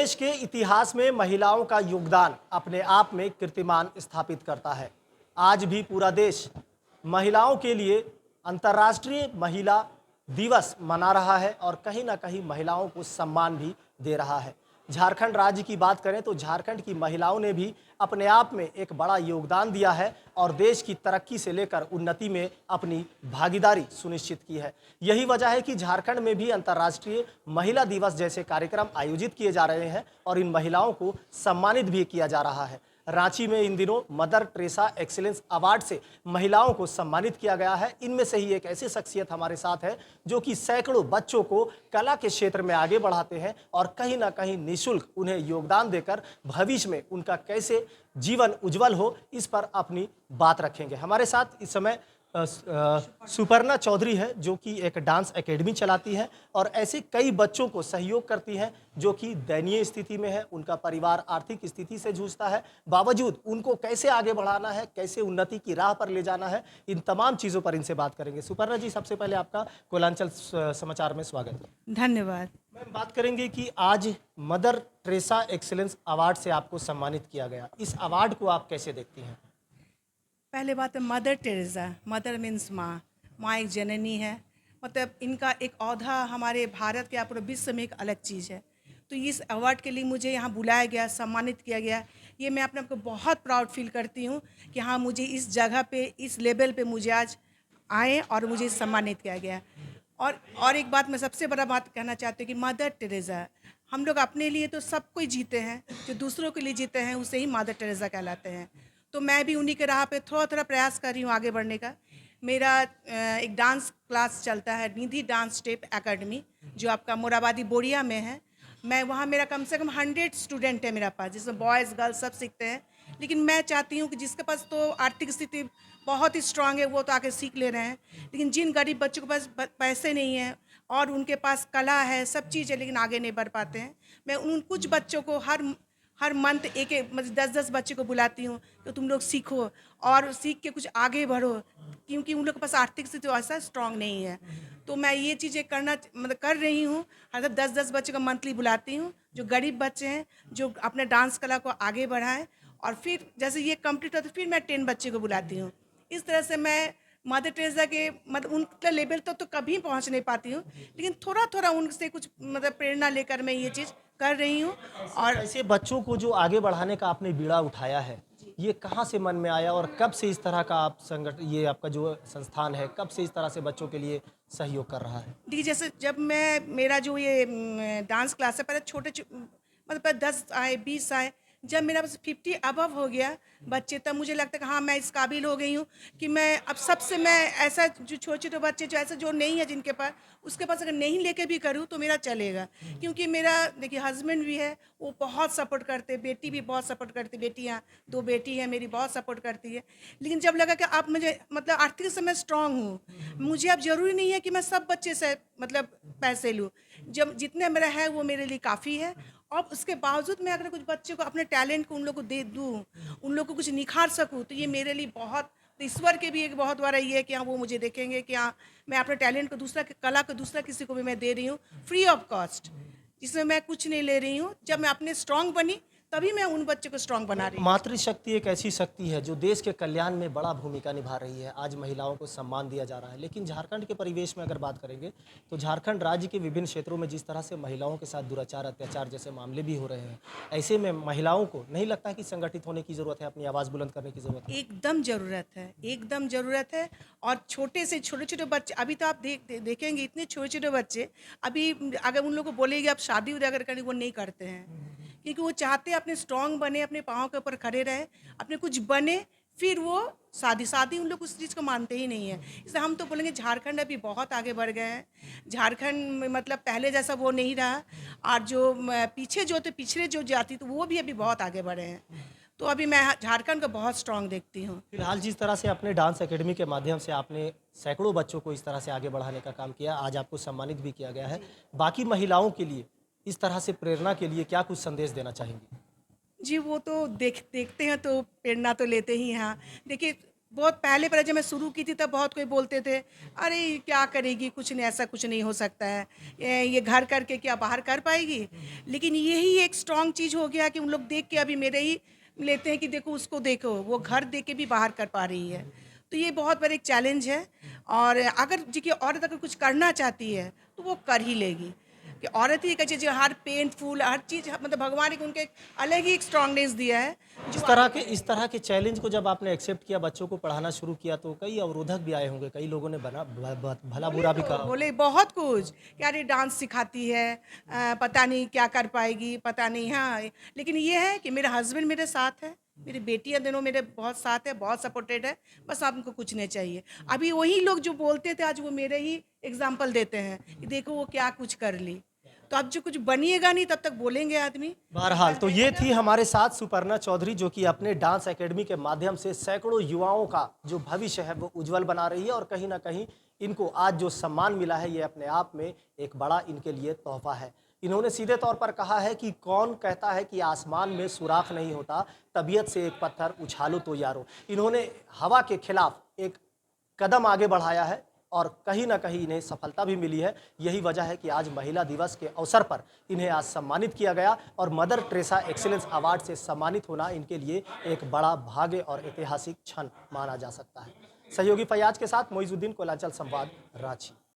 देश के इतिहास में महिलाओं का योगदान अपने आप में कीर्तिमान स्थापित करता है। आज भी पूरा देश महिलाओं के लिए अंतर्राष्ट्रीय महिला दिवस मना रहा है और कहीं ना कहीं महिलाओं को सम्मान भी दे रहा है। झारखंड राज्य की बात करें तो झारखंड की महिलाओं ने भी अपने आप में एक बड़ा योगदान दिया है और देश की तरक्की से लेकर उन्नति में अपनी भागीदारी सुनिश्चित की है। यही वजह है कि झारखंड में भी अंतर्राष्ट्रीय महिला दिवस जैसे कार्यक्रम आयोजित किए जा रहे हैं और इन महिलाओं को सम्मानित भी किया जा रहा है। रांची में इन दिनों मदर टेरेसा एक्सीलेंस अवार्ड से महिलाओं को सम्मानित किया गया है। इनमें से ही एक ऐसी शख्सियत हमारे साथ है जो कि सैकड़ों बच्चों को कला के क्षेत्र में आगे बढ़ाते हैं और कहीं ना कहीं निःशुल्क उन्हें योगदान देकर भविष्य में उनका कैसे जीवन उज्जवल हो, इस पर अपनी बात रखेंगे। हमारे साथ इस समय सुपर्णा चौधरी है जो कि एक डांस एकेडमी चलाती है और ऐसे कई बच्चों को सहयोग करती हैं जो कि दयनीय स्थिति में है। उनका परिवार आर्थिक स्थिति से जूझता है, बावजूद उनको कैसे आगे बढ़ाना है, कैसे उन्नति की राह पर ले जाना है, इन तमाम चीज़ों पर इनसे बात करेंगे। सुपर्णा जी, सबसे पहले आपका कोलांचल समाचार में स्वागत है। धन्यवाद। मैम, बात करेंगे कि आज मदर टेरेसा एक्सीलेंस अवार्ड से आपको सम्मानित किया गया। इस अवार्ड को आप कैसे देखती हैं? पहले बात है मदर टेरेसा, मदर मीन्स माँ, माँ एक जननी है। मतलब इनका एक औधा हमारे भारत के पूरे विश्व में एक अलग चीज़ है। तो इस अवार्ड के लिए मुझे यहाँ बुलाया गया, सम्मानित किया गया। ये मैं अपने आप को बहुत प्राउड फील करती हूँ कि हाँ, मुझे इस जगह पे, इस लेवल पे मुझे आज आए और मुझे सम्मानित किया गया। और एक बात मैं सबसे बड़ा बात कहना चाहती हूँ कि मदर टेरेसा, हम लोग अपने लिए तो सब कोई जीते हैं, जो दूसरों के लिए जीते हैं उसे ही मदर टेरेसा कहलाते हैं। तो मैं भी उन्हीं के राह पे थोड़ा थोड़ा प्रयास कर रही हूँ आगे बढ़ने का। मेरा एक डांस क्लास चलता है, निधि डांस स्टेप एकेडमी, जो आपका मोराबादी बोरिया में है। मैं वहाँ, मेरा कम से कम 100 स्टूडेंट है मेरा पास, जिसमें बॉयज़ गर्ल्स सब सीखते हैं। लेकिन मैं चाहती हूँ कि जिसके पास तो आर्थिक स्थिति बहुत ही स्ट्रांग है वो तो आके सीख ले रहे हैं, लेकिन जिन गरीब बच्चों के पास पैसे नहीं हैं और उनके पास कला है, सब चीज़ है, लेकिन आगे नहीं बढ़ पाते हैं, मैं उन कुछ बच्चों को हर मंथ एक मतलब 10-10 बच्चे को बुलाती हूँ तो तुम लोग सीखो और सीख के कुछ आगे बढ़ो, क्योंकि उन लोग के पास आर्थिक स्थिति ऐसा स्ट्रांग नहीं है। तो मैं ये चीज़ें कर रही हूँ। हर 10-10 बच्चे को मंथली बुलाती हूँ, जो गरीब बच्चे हैं, जो अपने डांस कला को आगे बढ़ाएं। और फिर जैसे ये कंप्लीट होता है फिर मैं 10 बच्चे को बुलाती हूँ। इस तरह से मैं मदर टेरेसा के मतलब उनके लेवल तक तो कभी पहुँच नहीं पाती हूँ, लेकिन थोड़ा थोड़ा उनसे कुछ मतलब प्रेरणा लेकर मैं ये चीज़ कर रही हूँ। और ऐसे बच्चों को जो आगे बढ़ाने का आपने बीड़ा उठाया है, ये कहाँ से मन में आया और कब से इस तरह का आप संगठन, ये आपका जो संस्थान है, कब से इस तरह से बच्चों के लिए सहयोग कर रहा है? देखिए, जैसे जब मेरा जो ये डांस क्लास है, पहले मतलब 10 आए, 20 आए। जब मेरा बस 50 अबव हो गया बच्चे, तब मुझे लगता है कि हाँ, मैं इस काबिल हो गई हूँ कि मैं अब सबसे मैं ऐसा जो छोटे-छोटे बच्चे जो ऐसे जो नहीं है जिनके पास, उसके पास अगर नहीं लेके भी करूँ तो मेरा चलेगा। क्योंकि मेरा देखिए हस्बैंड भी है, वो बहुत सपोर्ट करते हैं, बेटी भी बहुत सपोर्ट करती है, बेटियाँ 2 बेटी हैं मेरी, बहुत सपोर्ट करती है। लेकिन जब लगा कि अब मुझे मतलब आर्थिक से मैं स्ट्रांग हूँ, मुझे अब ज़रूरी नहीं है कि मैं सब बच्चे से मतलब पैसे लूँ। जब जितने मेरा है वो मेरे लिए काफ़ी है। और उसके बावजूद मैं अगर कुछ बच्चे को अपने टैलेंट को उन लोग को दे दूँ, उन लोग को कुछ निखार सकूँ, तो ये मेरे लिए बहुत, तो ईश्वर के भी एक बहुत बड़ा ये है कि हाँ, वो मुझे देखेंगे कि हाँ, मैं अपने टैलेंट को दूसरा कला को दूसरा किसी को भी मैं दे रही हूँ फ्री ऑफ कॉस्ट, जिसमें मैं कुछ नहीं ले रही हूँ। जब मैं अपने स्ट्रांग बनी तभी मैं उन बच्चों को स्ट्रांग बना रही हूँ। मातृशक्ति एक ऐसी शक्ति है जो देश के कल्याण में बड़ा भूमिका निभा रही है। आज महिलाओं को सम्मान दिया जा रहा है, लेकिन झारखंड के परिवेश में अगर बात करेंगे तो झारखंड राज्य के विभिन्न क्षेत्रों में जिस तरह से महिलाओं के साथ दुराचार, अत्याचार जैसे मामले भी हो रहे हैं, ऐसे में महिलाओं को नहीं लगता है कि संगठित होने की ज़रूरत है, अपनी आवाज़ बुलंद करने की ज़रूरत है? एकदम ज़रूरत है, एकदम ज़रूरत है। और छोटे से छोटे-छोटे बच्चे, अभी तो आप देखेंगे इतने छोटे-छोटे बच्चे, अभी अगर उन लोगों को बोलेंगे आप शादी अगर करें, वो नहीं करते हैं। क्योंकि वो चाहते हैं अपने स्ट्रॉन्ग बने, अपने पाँव के ऊपर खड़े रहें, अपने कुछ बने, फिर वो शादी उन लोग उस चीज़ को मानते ही नहीं है। इसलिए हम तो बोलेंगे झारखंड अभी बहुत आगे बढ़ गए हैं। झारखंड में मतलब पहले जैसा वो नहीं रहा, और जो पीछे जो थे, पिछड़े जो जाति, तो वो भी अभी बहुत आगे बढ़े हैं। तो अभी मैं झारखंड को बहुत स्ट्रांग देखती हूँ। फिलहाल जिस तरह से अपने डांस एकेडमी के माध्यम से आपने सैकड़ों बच्चों को इस तरह से आगे बढ़ाने का काम किया, आज आपको सम्मानित भी किया गया है, बाकी महिलाओं के लिए इस तरह से प्रेरणा के लिए क्या कुछ संदेश देना चाहेंगी? जी, वो तो देखते हैं तो प्रेरणा तो लेते ही हैं। देखिए, बहुत पहले पर जब मैं शुरू की थी तब बहुत कोई बोलते थे, अरे ये क्या करेगी, कुछ नहीं, ऐसा कुछ नहीं हो सकता है, ये घर करके क्या बाहर कर पाएगी। लेकिन यही एक स्ट्रॉन्ग चीज़ हो गया कि उन लोग देख के अभी मेरे ही लेते हैं कि देखो उसको, देखो वो घर दे के भी बाहर कर पा रही है। तो ये बहुत बड़ा एक चैलेंज है। और अगर देखिए औरत अगर कुछ करना चाहती है तो वो कर ही लेगी। कि औरत ही एक ऐसी चीज़, हर पेनफुल हर चीज़, मतलब भगवान ने उनके एक अलग ही एक स्ट्रांगनेस दिया है जो इस तरह के चैलेंज को जब आपने एक्सेप्ट किया, बच्चों को पढ़ाना शुरू किया, तो कई अवरोधक भी आए होंगे, कई लोगों ने भला बुरा भी कहा होगा। बोले बहुत कुछ कि अरे डांस सिखाती है, पता नहीं क्या कर पाएगी, पता नहीं। हाँ, लेकिन ये है कि मेरे हस्बैंड मेरे साथ है, मेरी बेटियां दोनों मेरे बहुत साथ है, बहुत सपोर्टेड है। बस आपको कुछ नहीं चाहिए। अभी वही लोग जो बोलते थे आज वो मेरे ही एग्जाम्पल देते हैं कि देखो वो क्या कुछ कर ली। तो अब जो कुछ बनिएगा नहीं तब तक बोलेंगे आदमी। बहरहाल, तो ये थी हमारे साथ सुपर्णा चौधरी, जो कि अपने डांस एकेडमी के माध्यम से सैकड़ों युवाओं का जो भविष्य है वो उज्जवल बना रही है। और कहीं ना कहीं इनको आज जो सम्मान मिला है, ये अपने आप में एक बड़ा इनके लिए तोहफा है। इन्होंने सीधे तौर पर कहा है कि कौन कहता है कि आसमान में सुराख नहीं होता, तबीयत से एक पत्थर उछालो तो यारो। इन्होंने हवा के खिलाफ एक कदम आगे बढ़ाया है और कहीं ना कहीं इन्हें सफलता भी मिली है। यही वजह है कि आज महिला दिवस के अवसर पर इन्हें आज सम्मानित किया गया और मदर टेरेसा एक्सीलेंस अवार्ड से सम्मानित होना इनके लिए एक बड़ा भाग्य और ऐतिहासिक क्षण माना जा सकता है। सहयोगी फैयाज के साथ मोइजुद्दीन, कोलांचल संवाद, रांची।